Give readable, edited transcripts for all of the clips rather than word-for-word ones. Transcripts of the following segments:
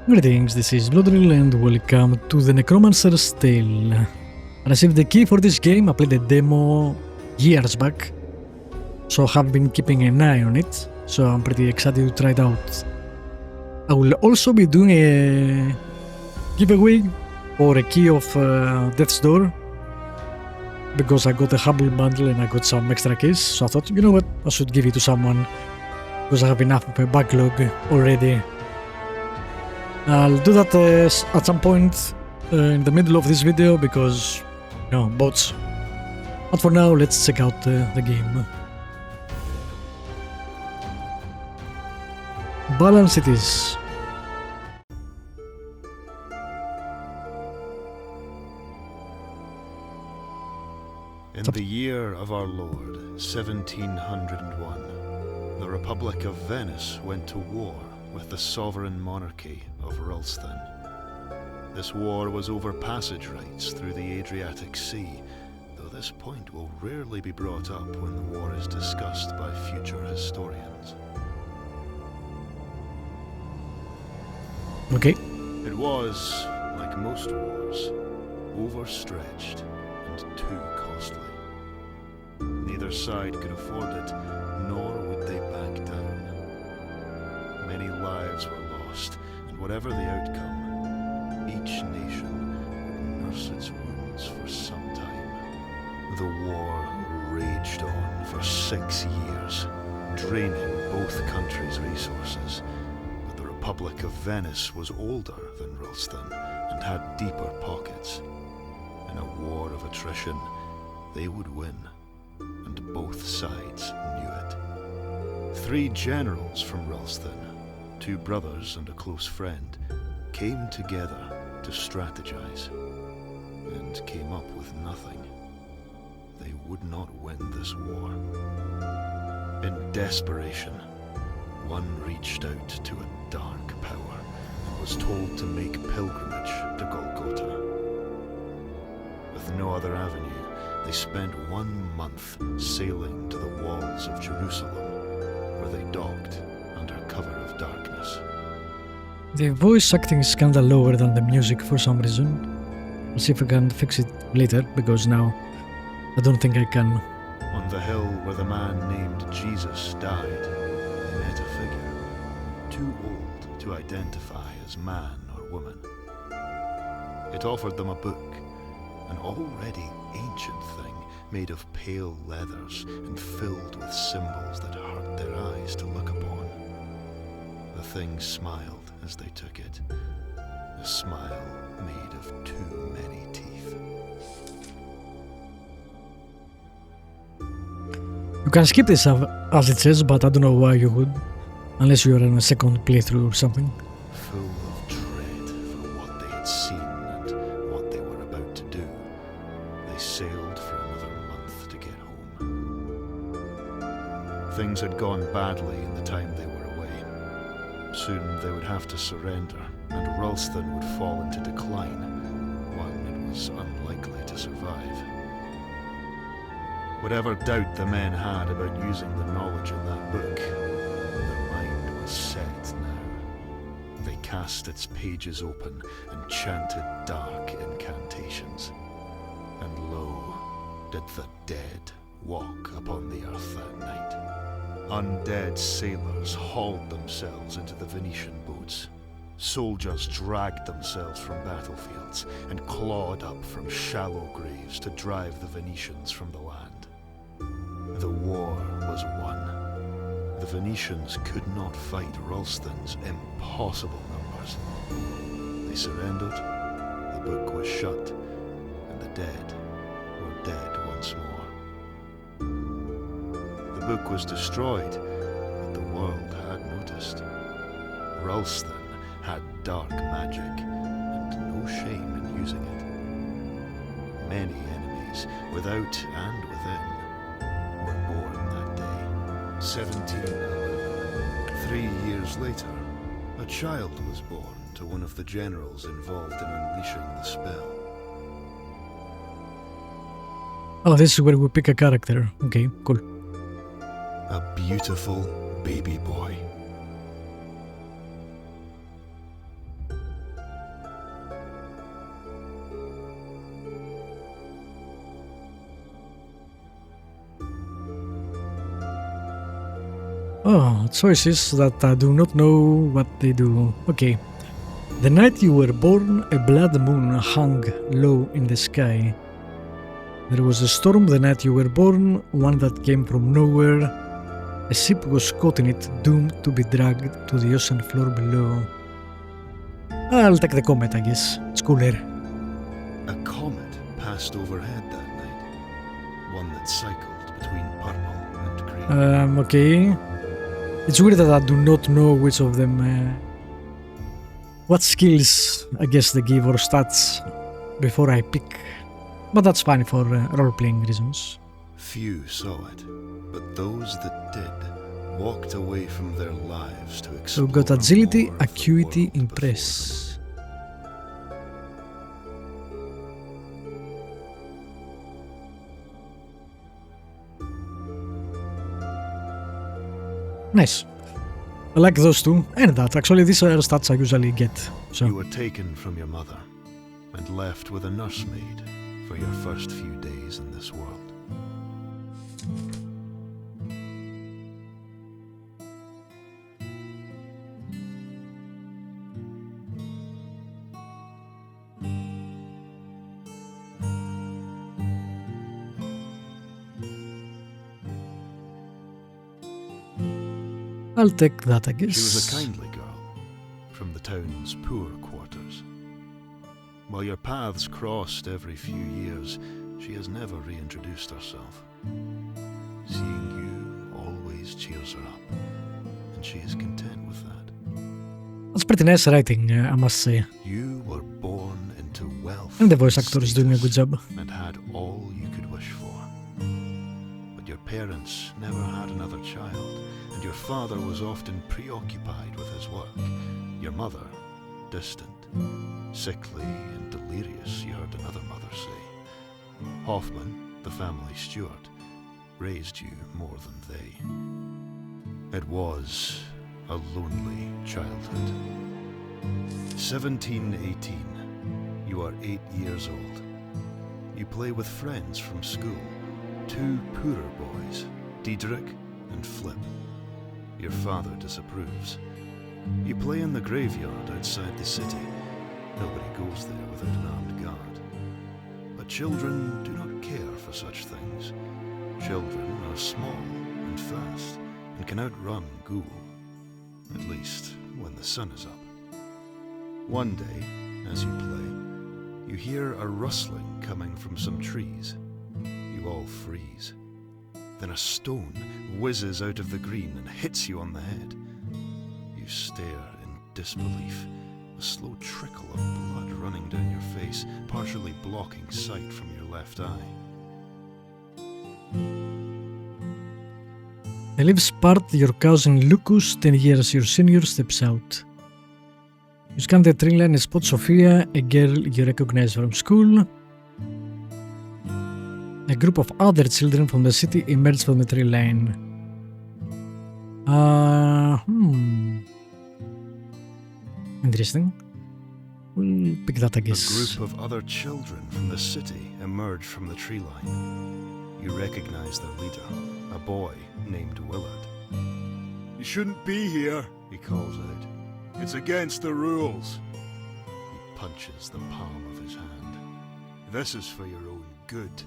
Greetings, this is Vlodril and welcome to the Necromancer's Tale. I received the key for this game, I played the demo years back, so I have been keeping an eye on it, so I'm pretty excited to try it out. I will also be doing a giveaway for a key of Death's Door, because I got a Humble Bundle and I got some extra keys, so I thought, you know what, I should give it to someone, because I have enough of a backlog already. I'll do that at some point in the middle of this video because, you know, bots. But for now, let's check out the game. Balance it is. In the year of our Lord, 1701, the Republic of Venice went to war with the sovereign monarchy of Ralston. This war was over passage rights through the Adriatic Sea, though this point will rarely be brought up when the war is discussed by future historians. Okay. It was, like most wars, overstretched and too costly. Neither side could afford it, nor would they back down. Many lives were lost, and whatever the outcome, each nation would nurse its wounds for some time. The war raged on for 6 years, draining both countries' resources. But the Republic of Venice was older than Ralston and had deeper pockets. In a war of attrition, they would win, and both sides knew it. 3 generals from Ralston, 2 brothers and a close friend, came together to strategize, and came up with nothing. They would not win this war. In desperation, one reached out to a dark power and was told to make pilgrimage to Golgotha. With no other avenue, they spent 1 month sailing to the walls of Jerusalem, where they docked under cover of darkness. The voice acting is kinda lower than the music for some reason. I'll see if I can fix it later, because now I don't think I can. On the hill where the man named Jesus died, they met a figure, too old to identify as man or woman. It offered them a book, an already ancient thing made of pale leathers and filled with symbols that hurt their eyes to look upon. The thing smiled as they took it, a smile made of too many teeth. You can skip this as it says, but I don't know why you would, unless you're in a second playthrough or something. Full of dread for what they had seen and what they were about to do, they sailed for another month to get home. Things had gone badly in the time they were away. Soon they would have to surrender, and Ralston would fall into decline, one it was unlikely to survive. Whatever doubt the men had about using the knowledge in that book, their mind was set now. They cast its pages open and chanted dark incantations. And lo, did the dead walk upon the earth that night. Undead sailors hauled themselves into the Venetian boats. Soldiers dragged themselves from battlefields and clawed up from shallow graves to drive the Venetians from the land. The war was won. The Venetians could not fight Ralston's impossible numbers. They surrendered, the book was shut, and the dead were dead once more. The book was destroyed, but the world had noticed. Ralston had dark magic, and no shame in using it. Many enemies, without and within, were born that day. 1711. 3 years later, a child was born to one of the generals involved in unleashing the spell. Oh, this is where we pick a character. Okay, cool. A beautiful baby boy. Oh, choices that I do not know what they do. Okay. The night you were born, a blood moon hung low in the sky. There was a storm the night you were born, one that came from nowhere. A ship was caught in it, doomed to be dragged to the ocean floor below. I'll take the comet, I guess. It's cooler. A comet passed overhead that night. One that cycled between purple and green. Okay. It's weird that I do not know which of them... what skills, I guess, they give or stats before I pick. But that's fine for role-playing reasons. Few saw it, but those that did walked away from their lives to explore. So got agility, more of the acuity, world impress. Nice. I like those two, and that. Actually, these are stats I usually get. So. You were taken from your mother and left with a nursemaid for your first few days in this world. I'll take that, I guess. She was a kindly girl from the town's poor quarters. While your paths crossed every few years, she has never reintroduced herself. Seeing you always cheers her up, and she is content with that. That's pretty nice writing, I must say. You were born into wealth, And the voice actor is doing a good job. and had all you could wish for. But your parents never had another child, and your father was often preoccupied with his work. Your mother, distant, sickly and delirious, you heard another mother say. Hoffman, the family steward, raised you more than they. It was a lonely childhood. 1718. You are 8 years old. You play with friends from school, 2 poorer boys, Diedrich and Flip. Your father disapproves. You play in the graveyard outside the city. Nobody goes there without an armed guard. But children do not care for such things. Children are small and fast and can outrun ghoul, at least when the sun is up. One day, as you play, you hear a rustling coming from some trees. You all freeze. Then a stone whizzes out of the green and hits you on the head. You stare in disbelief, a slow trickle of blood running down your face, partially blocking sight from your left eye. The leaves part, your cousin Lucas, 10 years your senior, steps out. You scan the tree line and spot Sophia, a girl you recognize from school. A group of other children from the city emerge from the tree line. Interesting. We'll pick that, I guess. A group of other children from the city emerge from the tree line. You recognize their leader, a boy named Willard. "You shouldn't be here," he calls out. "It's against the rules." He punches the palm of his hand. "This is for your own good."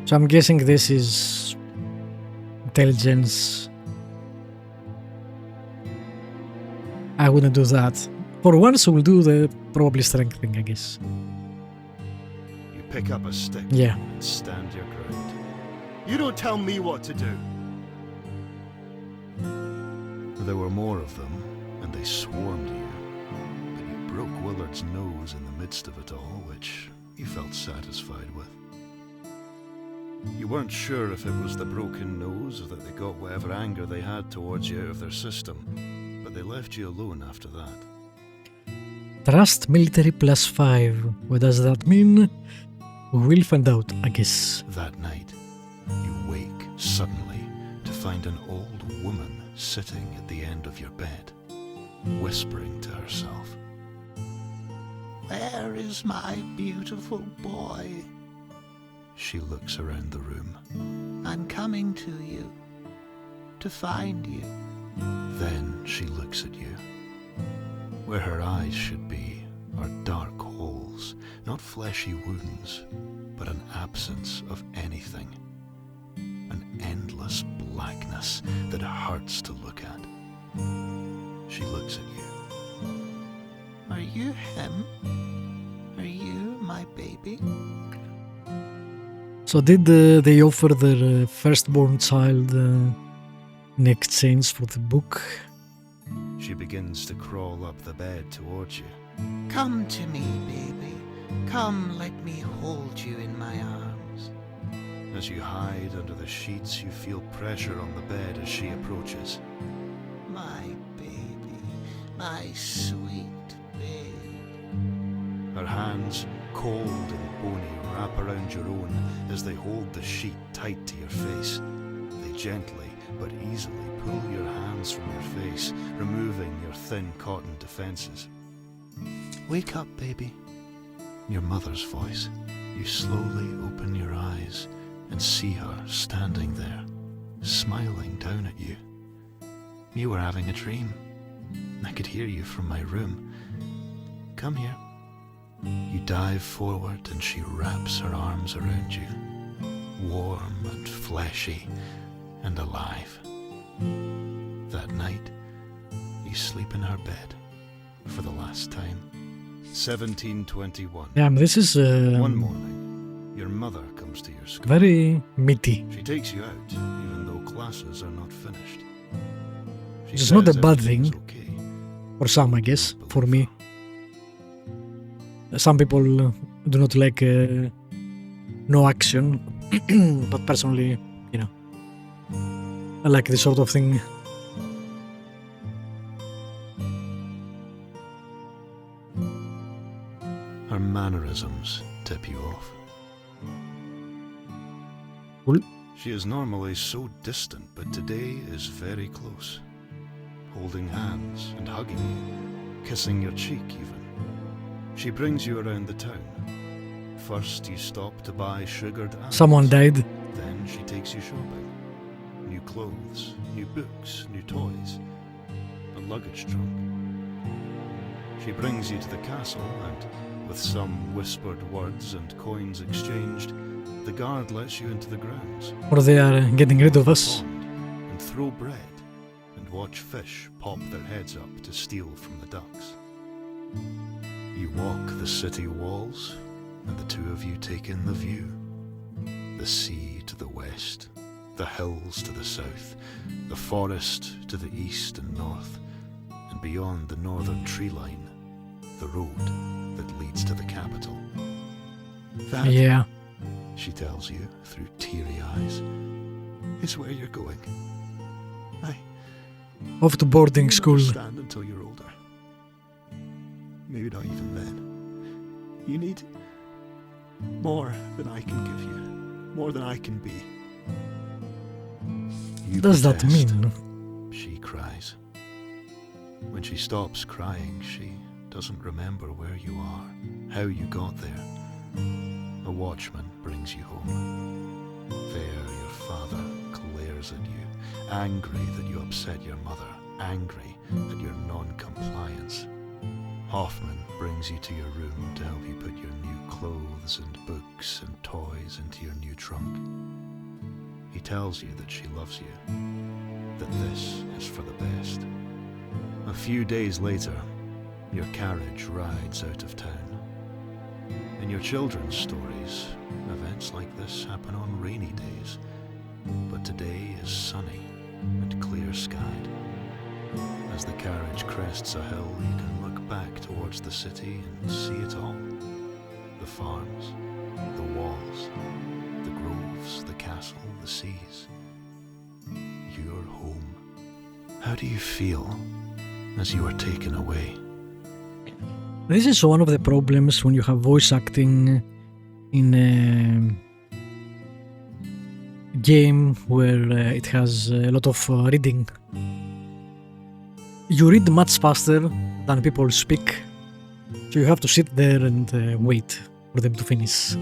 So I'm guessing this is intelligence. I wouldn't do that. For once, we'll do the probably strength thing, I guess. You pick up a stick Yeah. and stand your ground. "You don't tell me what to do." There were more of them, and they swarmed you. But you broke Willard's nose in the midst of it all, which you felt satisfied with. You weren't sure if it was the broken nose or that they got whatever anger they had towards you out of their system, but they left you alone after that. Trust military +5. What does that mean? We'll find out, I guess. That night, you wake suddenly to find an old woman sitting at the end of your bed, whispering to herself. "Where is my beautiful boy? she looks around the room. I'm coming to you, to find you. Then she looks at you. Where her eyes should be are dark holes, not fleshy wounds, but an absence of anything. An endless blackness that hurts to look at. She looks at you. Are you him? Are you my baby? So did they offer their firstborn child in exchange for the book? She begins to crawl up the bed towards you. Come to me, baby. Come, let me hold you in my arms. As you hide under the sheets, you feel pressure on the bed as she approaches. My baby, my sweet babe. Her hands, cold and bony, wrap around your own as they hold the sheet tight to your face. They gently but easily pull your hands from your face, removing your thin cotton defenses. Wake up, baby. Your mother's voice. You slowly open your eyes and see her standing there, smiling down at you. You were having a dream. I could hear you from my room. Come here. You dive forward and she wraps her arms around you, warm and fleshy and alive. That night, you sleep in her bed for the last time. 1721. Yeah, this is One morning, your mother comes to your school. very meaty. She takes you out, even though classes are not finished. She It's not says a bad everything's thing. okay. For some, I guess. For me. Some people do not like no action. But personally, you know, I like this sort of thing. Her mannerisms tip you off. Cool. She is normally so distant, but today is very close. Holding hands and hugging you, kissing your cheek even. She brings you around the town. First you stop to buy sugared apples. Someone died. Then she takes you shopping. New clothes, new books, new toys. A luggage trunk. She brings you to the castle and, with some whispered words and coins exchanged, the guard lets you into the grounds. Or they are getting rid of us. Pond and throw bread and watch fish pop their heads up to steal from the ducks. You walk the city walls and the two of you take in the view. The sea to the west, the hills to the south, the forest to the east and north, and beyond the northern tree line, the road that leads to the capital. That, Yeah. she tells you through teary eyes, is where you're going. Off to boarding You'll school. understand until you're older. Maybe not even then. You need more than I can give you, more than I can be. You What does that protest. mean? She cries. When she stops crying, she doesn't remember where you are, how you got there. A watchman brings you home. There your father glares at you, angry that you upset your mother, angry at your non-compliance. Hoffman brings you to your room to help you put your new clothes and books and toys into your new trunk. He tells you that she loves you, that this is for the best. A few days later, your carriage rides out of town. In your children's stories, events like this happen on rainy days, but today is sunny and clear-skied. As the carriage crests a hill, you can look back towards the city and see it all. The farms, the walls, the groves, the castle, the seas. Your home. How do you feel as you are taken away? This is one of the problems when you have voice acting in a game where it has a lot of reading. You read much faster than people speak, so you have to sit there and wait for them to finish.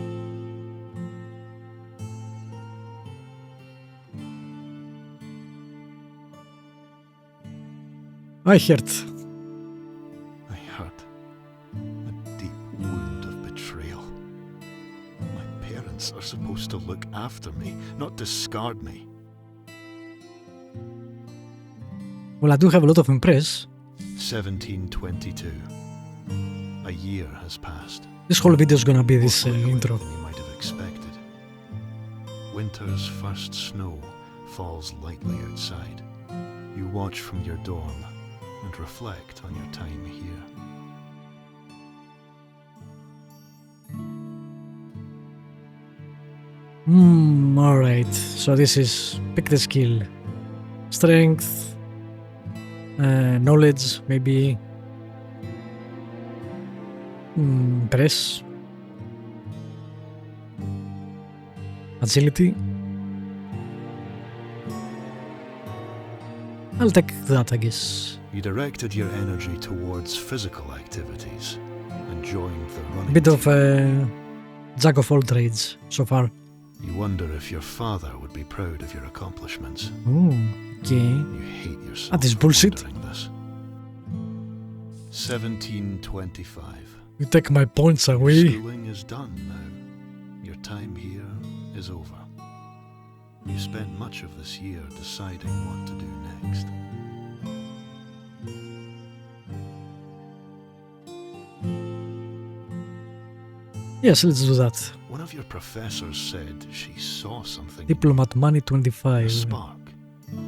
I heard. I hurt. A deep wound of betrayal. My parents are supposed to look after me, not discard me. Well, I do have a lot of impress. 1722. A year has passed. This whole video is gonna be this More quickly intro. than you might have expected. Winter's first snow falls lightly outside. You watch from your dorm and reflect on your time here. Alright. So this is pick the skill. Strength. Knowledge, maybe. Press. Agility. I'll take that, I guess. You directed your energy towards physical activities and joined the A running bit of team. jack of all trades so far. You wonder if your father would be proud of your accomplishments. Ooh, okay. You hate yourself That is for bullshit. wondering this. 1725. You take my points away. Schooling is done now. Your time here is over. You spent much of this year deciding what to do next. Yes, let's do that. One of your professors said she saw something, Diplomat money a 25. spark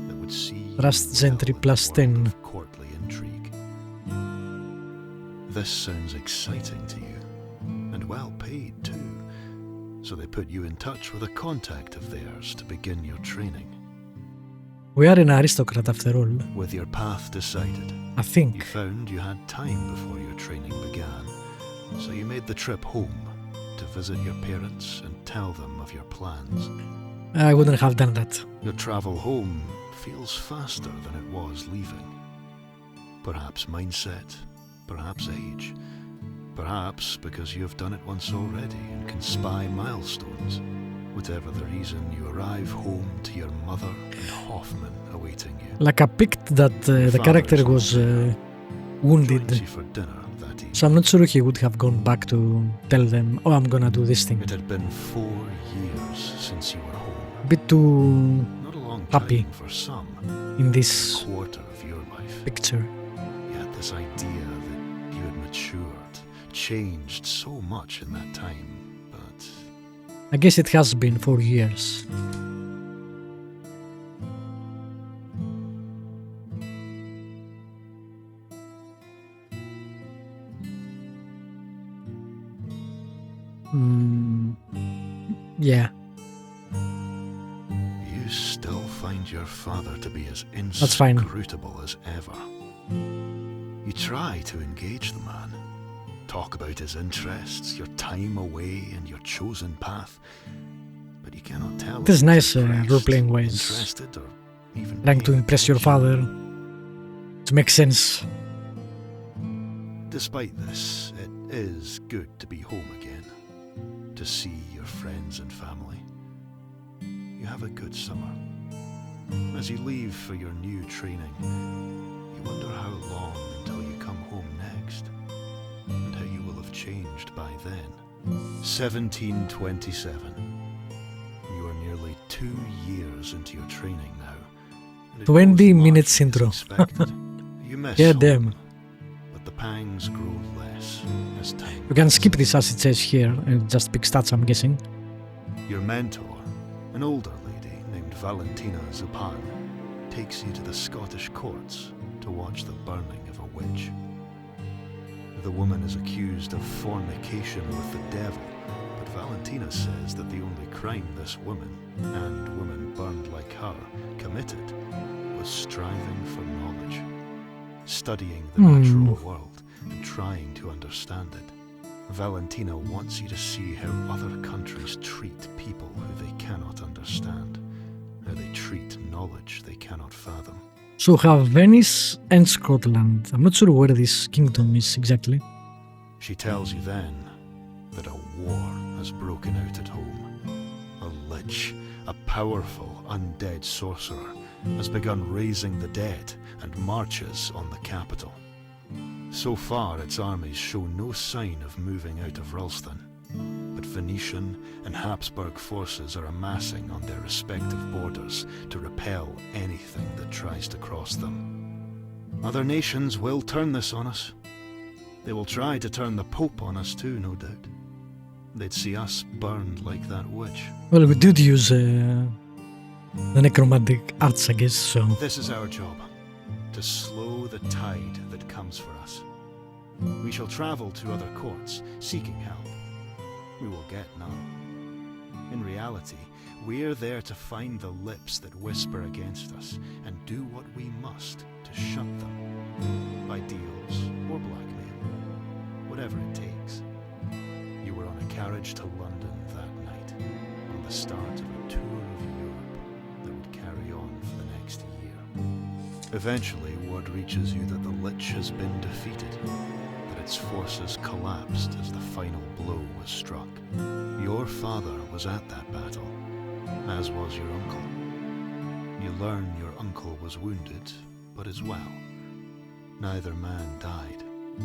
that would see you Trust well gentry in the plus world 10. of courtly intrigue. This sounds exciting to you, and well paid too. So they put you in touch with a contact of theirs to begin your training. We are an aristocrat after all, With your path decided, I think. you found you had time before your training began, so you made the trip home to visit your parents and tell them of your plans. I wouldn't have done that. Your travel home feels faster than it was leaving. Perhaps mindset, perhaps age, perhaps because you have done it once already and can spy milestones. Whatever the reason, you arrive home to your mother and Hoffman awaiting you. Like I picked that the character was wounded, Joins you for dinner that evening. so I'm not sure he would have gone back to tell them, oh, I'm gonna do this thing. It had been 4 years since you were home. A bit too Not a long Happy. time for some. in this Quarter of your life. picture. You had this idea that you had matured, changed so much in that time, but I guess it has been 4 years. Yeah, you still find your father to be as That's fine. inscrutable as ever. You try to engage the man, talk about his interests, your time away, and your chosen path, but you cannot tell. it is if nice he's impressed, role-playing ways. interested, or even Trying to paying impress your attention. father. It makes sense. Despite this, it is good to be home again, to see your friends and family. You have a good summer. As you leave for your new training, you wonder how long until you come home next, and how you will have changed by then. 1727. You are nearly 2 years into your training now. and it 20 goes much minutes as intro. expected. You miss Yeah, home, damn. but the pangs grow less as time You can skip passes. this as it says here and just pick stats, I'm guessing. Your mentor, an older lady named Valentina Zupan, takes you to the Scottish courts to watch the burning of a witch. The woman is accused of fornication with the devil, but Valentina says that the only crime this woman, and women burned like her, committed was striving for knowledge, studying the natural world and trying to understand it. Valentina wants you to see how other countries treat people who they cannot understand, how they treat knowledge they cannot fathom. So we have Venice and Scotland. I'm not sure where this kingdom is exactly. She tells you then that a war has broken out at home. A lich, a powerful undead sorcerer, has begun raising the dead and marches on the capital. So far, its armies show no sign of moving out of Ralston, but Venetian and Habsburg forces are amassing on their respective borders to repel anything that tries to cross them. Other nations will turn this on us. They will try to turn the Pope on us too, no doubt. They'd see us burned like that witch. Well, we did use the necromantic arts, I guess, so... This is our job, to slow the tide that comes for us. We shall travel to other courts, seeking help. We will get none. In reality, we're there to find the lips that whisper against us, and do what we must to shut them, by deals or blackmail, whatever it takes. You were on a carriage to London that night, on the start of a tour of Europe that would carry on for the next year. Eventually, word reaches you that the Lich has been defeated, that its forces collapsed as the final blow was struck. Your father was at that battle, as was your uncle. You learn your uncle was wounded, but is well. Neither man died,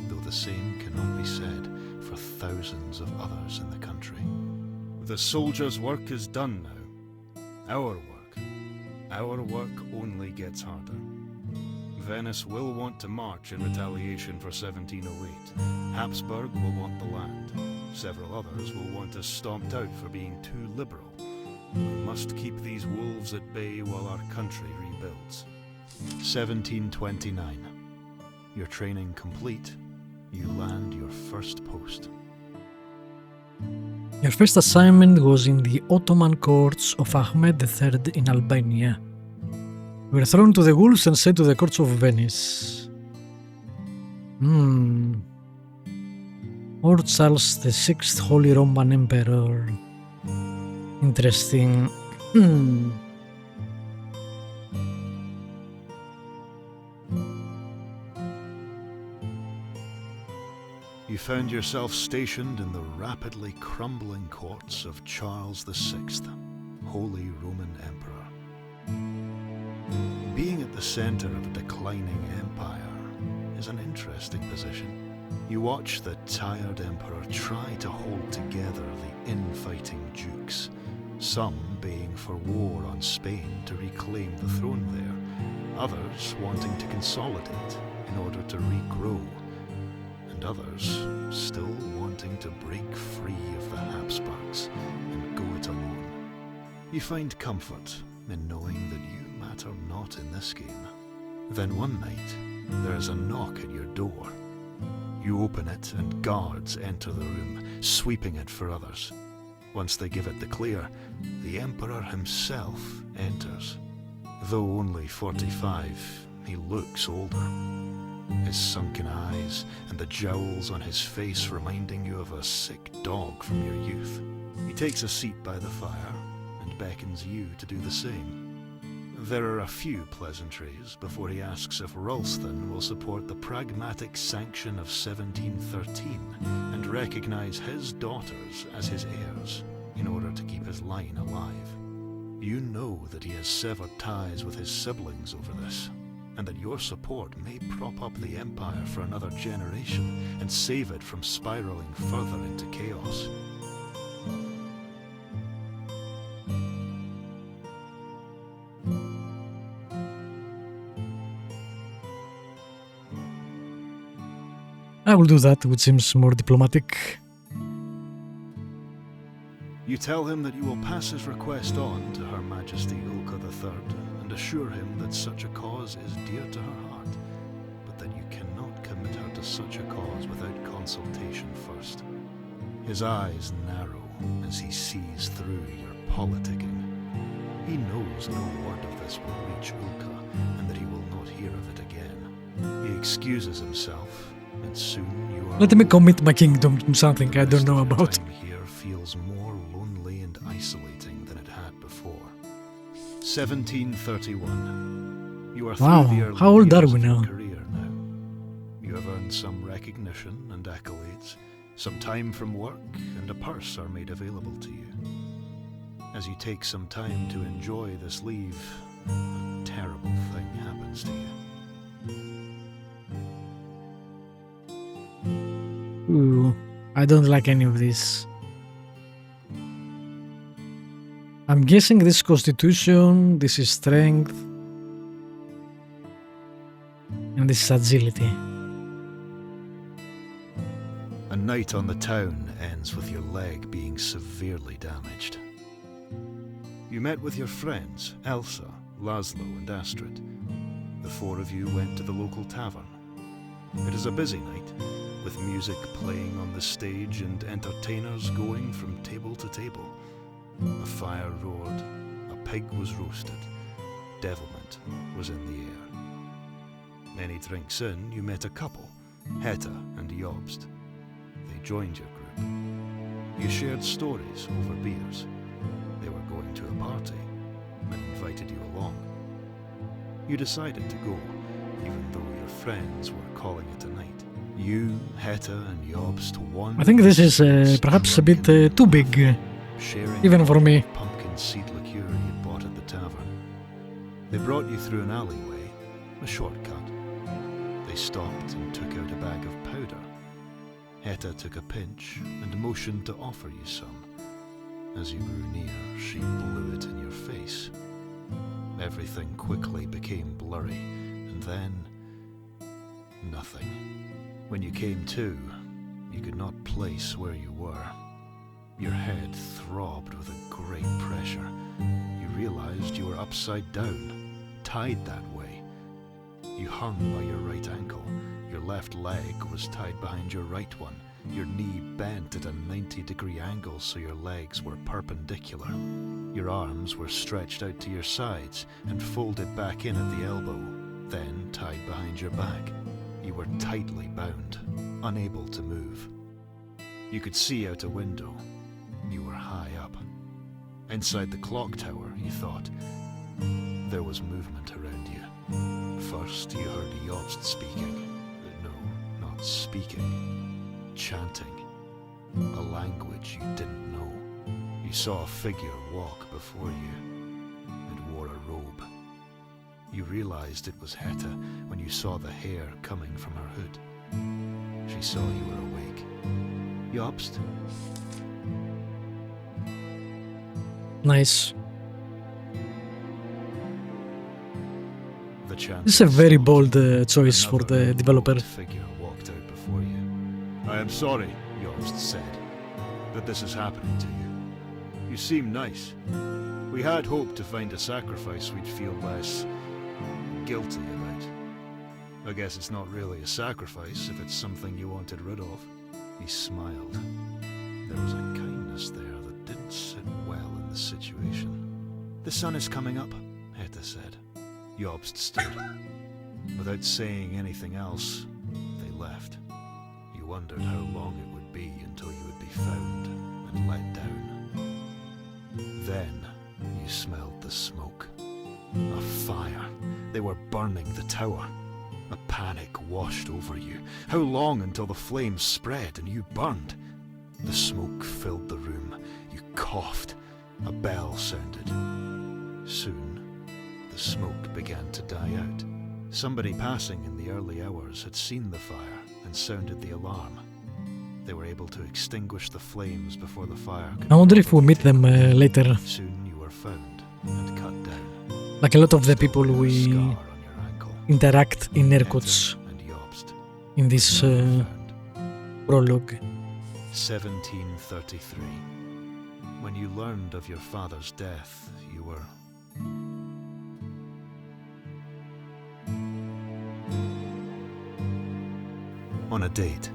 though the same cannot be said for thousands of others in the country. The soldier's work is done now. Our work only gets harder. Venice will want to march in retaliation for 1708. Habsburg will want the land. Several others will want us stomped out for being too liberal. We must keep these wolves at bay while our country rebuilds. 1729. Your training complete. You land your first post. Your first assignment was in the Ottoman courts of Ahmed III in Albania. You were thrown to the wolves and sent to the courts of Venice. Or Charles VI, Holy Roman Emperor. Interesting. You found yourself stationed in the rapidly crumbling courts of Charles VI, Holy Roman Emperor. Being at the center of a declining empire is an interesting position. You watch the tired emperor try to hold together the infighting dukes, some baying for war on Spain to reclaim the throne there, others wanting to consolidate in order to regrow, and others still wanting to break free of the Habsburgs and go it alone. You find comfort in knowing that you matter not in this game. Then one night, there is a knock at your door. You open it and guards enter the room, sweeping it for others. Once they give it the clear, the Emperor himself enters. Though only 45, he looks older. His sunken eyes and the jowls on his face reminding you of a sick dog from your youth. He takes a seat by the fire and beckons you to do the same. There are a few pleasantries before he asks if Ralston will support the pragmatic sanction of 1713 and recognize his daughters as his heirs in order to keep his line alive. You know that he has severed ties with his siblings over this, and that your support may prop up the empire for another generation and save it from spiraling further into chaos. I will do that, which seems more diplomatic. You tell him that you will pass his request on to Her Majesty Ulka III and assure him that such a cause is dear to her heart, but that you cannot commit her to such a cause without consultation first. His eyes narrow as he sees through your politicking. He knows no word of this will reach Ulka and that he will not hear of it again. He excuses himself, and soon you are... Let me commit my kingdom to something I don't know about. Time here feels more lonely and isolating than it had before. 1731. You are Wow, through the early how old are years we of your now? career now. You have earned some recognition and accolades. Some time from work and a purse are made available to you. As you take some time to enjoy this leave, a terrible thing happens to you. Ooh, I don't like any of this. I'm guessing this is Constitution, this is Strength, and this is Agility. A night on the town ends with your leg being severely damaged. You met with your friends, Elsa, Laszlo and Astrid. The four of you went to the local tavern. It is a busy night, with music playing on the stage and entertainers going from table to table. A fire roared, a pig was roasted, devilment was in the air. Many drinks in, you met a couple, Heta and Jobst. They joined your group. You shared stories over beers. They were going to a party and invited you along. You decided to go, even though your friends were calling it a night. You, Heta and Jobst won. I think this is perhaps a bit too big, sharing even for me. pumpkin seed liqueur you'd bought at the tavern. They brought you through an alleyway, a shortcut. They stopped and took out a bag of powder. Heta took a pinch and motioned to offer you some. As you grew near, she blew it in your face. Everything quickly became blurry, and then nothing. When you came to, you could not place where you were. Your head throbbed with a great pressure. You realized you were upside down, tied that way. You hung by your right ankle. Your left leg was tied behind your right one. Your knee bent at a 90-degree angle so your legs were perpendicular. Your arms were stretched out to your sides and folded back in at the elbow, then tied behind your back. You were tightly bound, unable to move. You could see out a window. You were high up. Inside the clock tower, you thought. There was movement around you. First, you heard Jobst speaking. No, not speaking. Chanting. A language you didn't know. You saw a figure walk before you. It wore a robe. You realized it was Heta when you saw the hair coming from her hood. She saw you were awake. Jobst? Nice. The chant This is a very stopped. bold choice for the developer. Another figure walked out before you. I am sorry, Jobst said, that this is happening to you. You seem nice. We had hoped to find a sacrifice we'd feel less guilty about. I guess it's not really a sacrifice if it's something you wanted rid of. He smiled. There was a kindness there that didn't sit well in the situation. The sun is coming up, Heta said. Jobst stood. Without saying anything else, they left. You wondered how long it would be until you would be found and let down. Then you smelled the smoke. A fire. They were burning the tower. A panic washed over you. How long until the flames spread and you burned? The smoke filled the room. You coughed. A bell sounded. Soon, the smoke began to die out. Somebody passing in the early hours had seen the fire and sounded the alarm. They were able to extinguish the flames before the fire could... I wonder if we meet them later. Soon you were found and cut down. Like a lot of the people we Scar on your ankle. interact in air quotes And Jobst. in this Found. prologue. 1733. When you learned of your father's death, you were... on a date.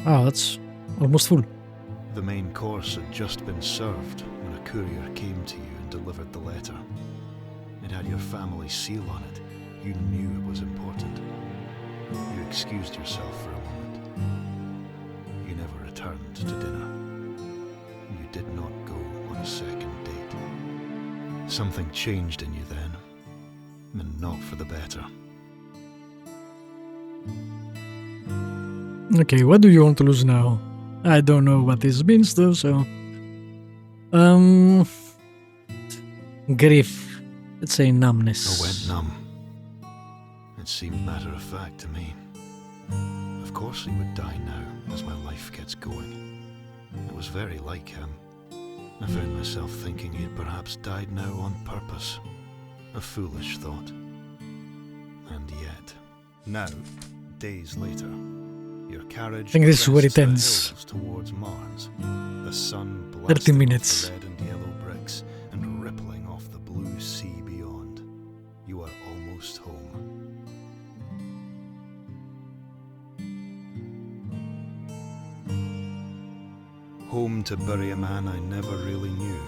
Ah, that's almost full. The main course had just been served when a courier came to you and delivered the letter. It had your family seal on it. You knew it was important. You excused yourself for a moment. You never returned to dinner. You did not go on a second date. Something changed in you then, and not for the better. Okay, what do you want to lose now? I don't know what this means though, so... Grief. let's say numbness. I went numb. It seemed matter of fact to me. Of course he would die now, as my life gets going. It was very like him. I found myself thinking he had perhaps died now on purpose. A foolish thought. And yet, now, days later, your carriage I think this is where it crests the ends. hills towards Mars. The sun 30 blasting off minutes. the red and yellow bricks and rippling off the blue sea beyond. You are almost home. Home to bury a man I never really knew,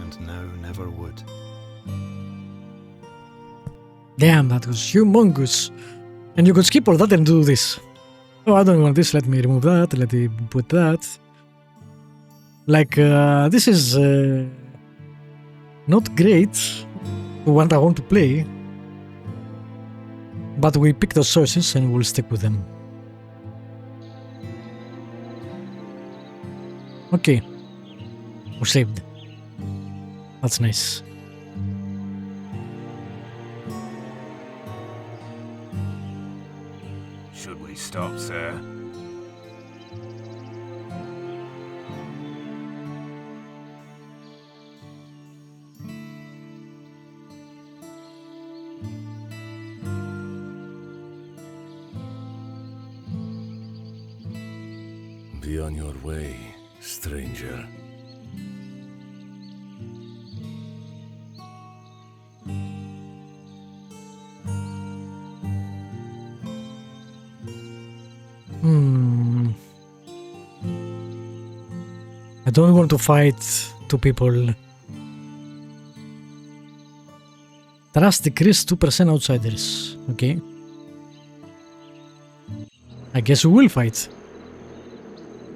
and now never would. Damn, that was humongous. And you could skip all that and do this. Oh, I don't want this, let me remove that, let me put that. Like, this is not great for what I want to play. But we pick those choices and we'll stick with them. Okay. We're saved. That's nice. Should we stop, sir? Be on your way, stranger. I don't want to fight two people. Trust decrease 2% outsiders. Okay. I guess we will fight.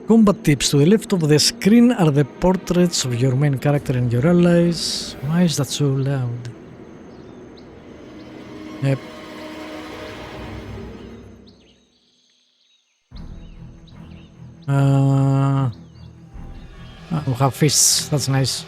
Combat tips. To the left of the screen are the portraits of your main character and your allies. Why is that so loud? Yep. We have fists. That's nice.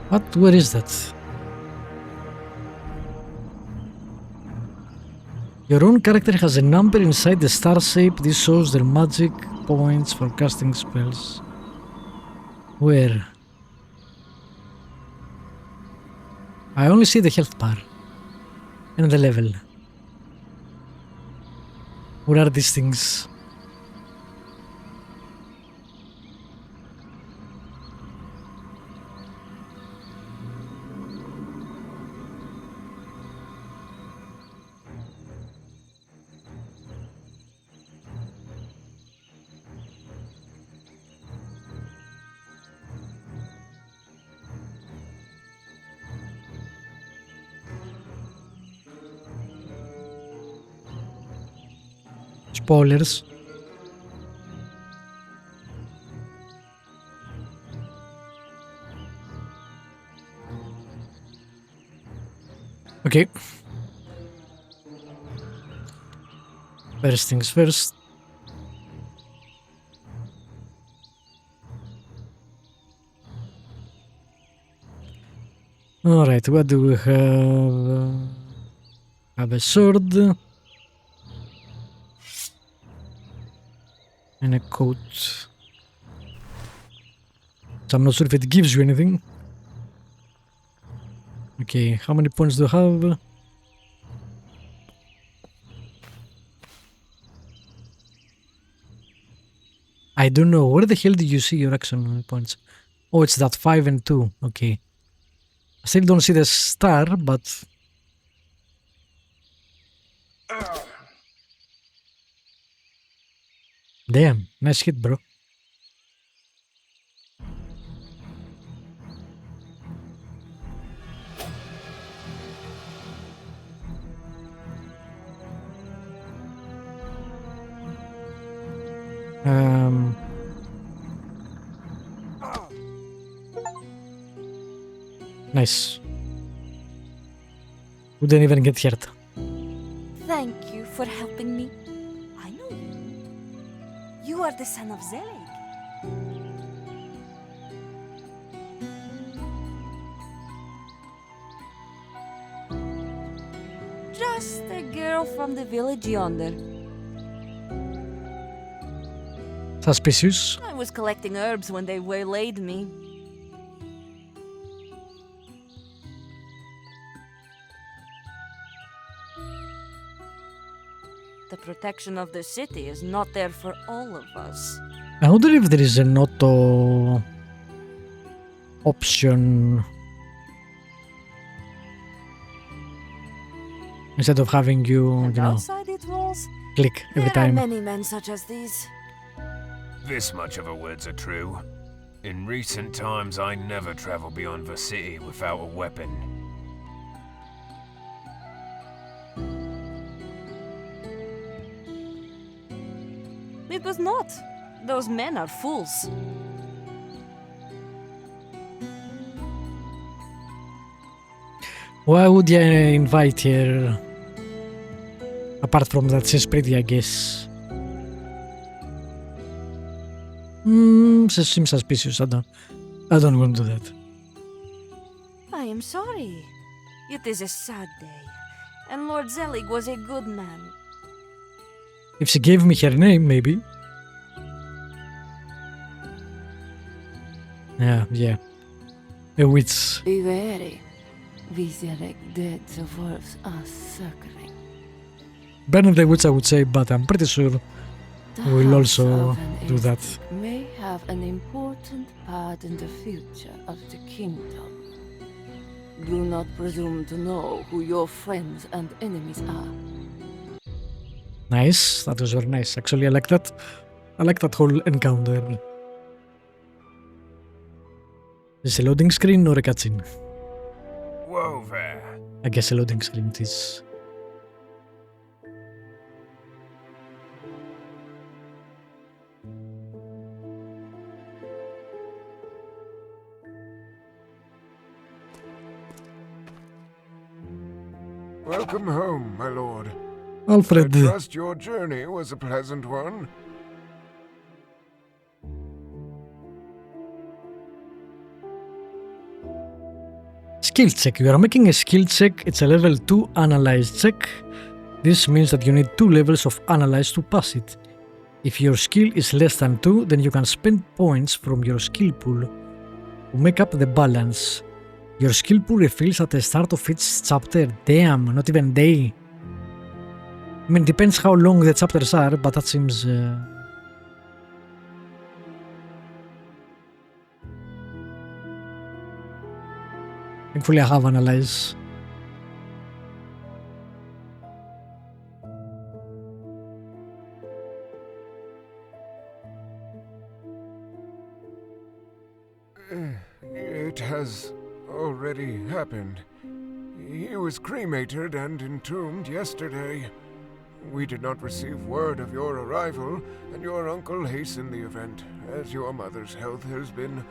What? Where is that? Your own character has a number inside the star shape. This shows their magic points for casting spells. Where? I only see the health bar and the level. What are these things? Spoilers. Okay. First things first. Alright, what do we have? Have a sword. And a coat. So I'm not sure if it gives you anything. Okay, how many points do I have? I don't know. Where the hell did you see your action points? Oh, it's that 5 and 2. Okay. I still don't see the star, but... Damn, nice hit, bro. Nice. Wouldn't even get hurt. Thank you for helping me. I know you. You are the son of Zelig. Just a girl from the village yonder. Suspicious. I was collecting herbs when they waylaid me. The protection of the city is not there for all of us. I wonder if there is an auto option instead of having you, And you know, outside it was, click every there are time. many men such as these. This much of the words are true. In recent times, I never travel beyond the city without a weapon. It was not. Those men are fools. Why would you invite her? Apart from that, she's pretty, I guess. She seems suspicious. I don't want to do that. I am sorry. It is a sad day, and Lord Zelig was a good man. If she gave me her name, maybe. Yeah. A witch. Be wary. Vizerek dead the wolves are circling. Burn the witch, I would say, but I'm pretty sure The we'll house also of an do that. Aztec may have an important part in the future of the kingdom. Do not presume to know who your friends and enemies are. Nice. That was very nice. Actually, I like that. I like that whole encounter. Is it a loading screen or a cutscene? Whoa there. I guess a loading screen it is. Welcome home, my lord. Alfred. I trust your journey was a pleasant one. Skill check. You are making a skill check. It's a level 2 analyze check. This means that you need 2 levels of analyze to pass it. If your skill is less than 2, then you can spend points from your skill pool to make up the balance. Your skill pool refills at the start of each chapter. Damn, not even day. I mean, depends how long the chapters are, but that seems... Thankfully I have analyze. It has already happened. He was cremated and entombed yesterday. We did not receive word of your arrival, and your uncle hastened the event, as your mother's health has been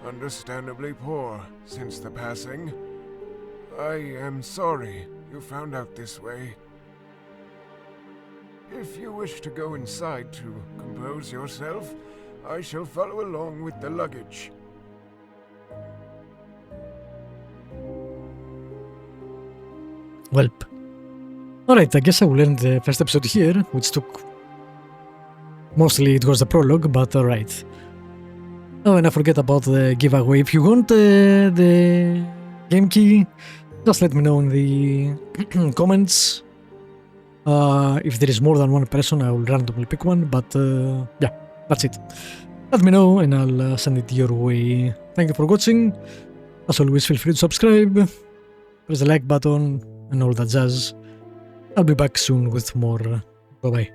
understandably poor since the passing. I am sorry you found out this way. If you wish to go inside to compose yourself, I shall follow along with the luggage. Welp. Alright, I guess I will end the first episode here, which took... Mostly it was the prologue, but alright. Oh, and I forget about the giveaway. If you want the game key, just let me know in the comments. If there is more than one person, I will randomly pick one, but yeah, that's it. Let me know and I'll send it your way. Thank you for watching. As always, feel free to subscribe, press the like button, and all that jazz. I'll be back soon with more. Bye bye.